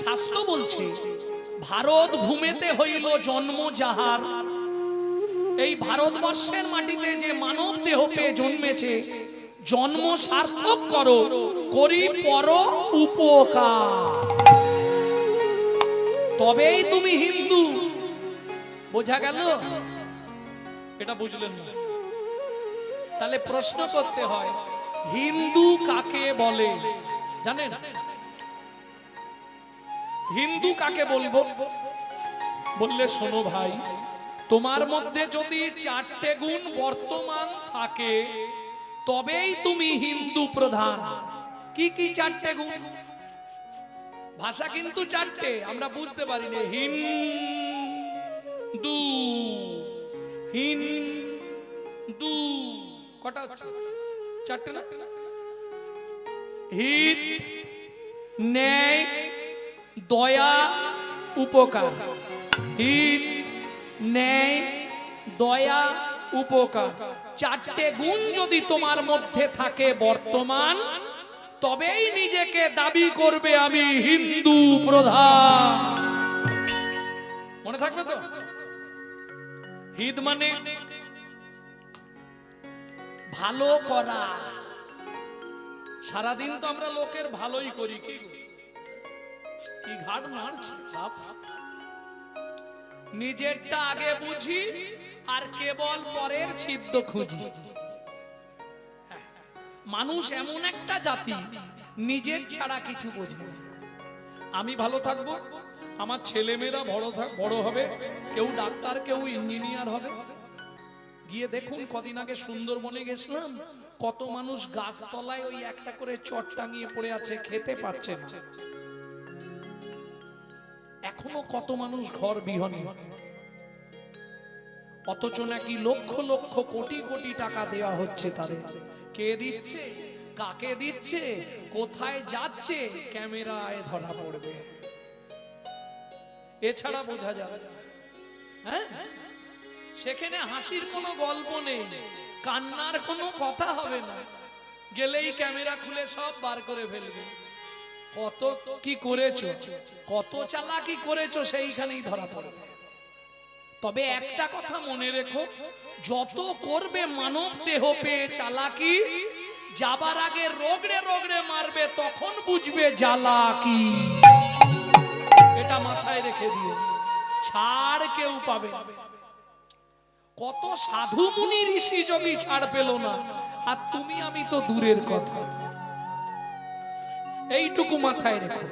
শাস্ত্র বলছে ভারত ভূমিতে হইল জন্ম যাহার, এই ভারতবর্ষের মাটিতে যে মানব দেহ পেয়ে জন্মেছে, জন্ম সার্থক করো, করি পর উপকার, তবেই তুমি হিন্দু। বোঝা গেল? এটা বুঝলেন না? তাহলে প্রশ্ন করতে হয়, হিন্দু কাকে বলে জানেন? হিন্দু কাকে বলবো? বললে শোনো ভাই, তোমার মধ্যে যদি 4টে গুণ বর্তমান থাকে তবেই তুমি হিন্দু প্রধান। কি কি 4টে গুণ? ভাষা কিন্তু 4টে, আমরা বুঝতে পারি না। হিন্দু, হিন্দু কটা হচ্ছে? 4টে না? হিত, ন্যায়, দয়া, উপকার। হিত, ন্যায়, দয়া, উপকার, 4টে গুণ যদি তোমার মধ্যে থাকে বর্তমান, তবেই নিজেকে দাবি করবে আমি হিন্দু প্রধান। মনে থাকবে তো? হিত মানে ভালো করা। সারাদিন তো আমরা লোকের ভালোই করি, কি কি ঘাড় নাড়ছে, নিজেরটা আগে বুঝি আর কেবল পরের ছিদ্র খুঁজি। মানুষ এমন একটা জাতি, নিজের ছাড়া কিছু বোঝে না। আমি ভালো থাকবো, আমার ছেলেমেয়েরা বড় হবে, কেউ ডাক্তার, কেউ ইঞ্জিনিয়ার হবে। গিয়ে দেখুন, কদিন আগে সুন্দরবনে গেছিলাম, কত মানুষ গাছতলায় ওই একটা করে চট টাঙিয়ে পড়ে আছে, খেতে পাচ্ছে না। এখনো কত মানুষ ঘর বিহীন, অথচ নাকি লক্ষ লক্ষ কোটি কোটি টাকা দেওয়া হচ্ছে তাদের। কে দিচ্ছে, কাকে দিচ্ছে, কোথায় যাচ্ছে, ক্যামেরায় ধরা পড়বে। এছাড়া বোঝা যাবে? হ্যাঁ, সেখানে হাসির কোনো গল্প নেই, কান্নার কোনো কথা হবে না, গেলেই ক্যামেরা খুলে সব বার করে ফেলবে। কত কি করেছো, কত চালাকি করেছো, সেইখানেই ধরা পড়বে। তবে একটা কথা মনে রেখো, যত করবে মানব দেহ পেয়ে চালাকি, যাবার আগে রগড়ে রগড়ে মারবে, তখন বুঝবে জ্বালা কি। এটা মাথায় রেখে দিও, ছাড় কেউ পাবে। কত সাধু মুনি ঋষি যোগী ছাড় পেল না, আর তুমি আমি তো দূরের কথা। এইটুকু মাথায় রেখো।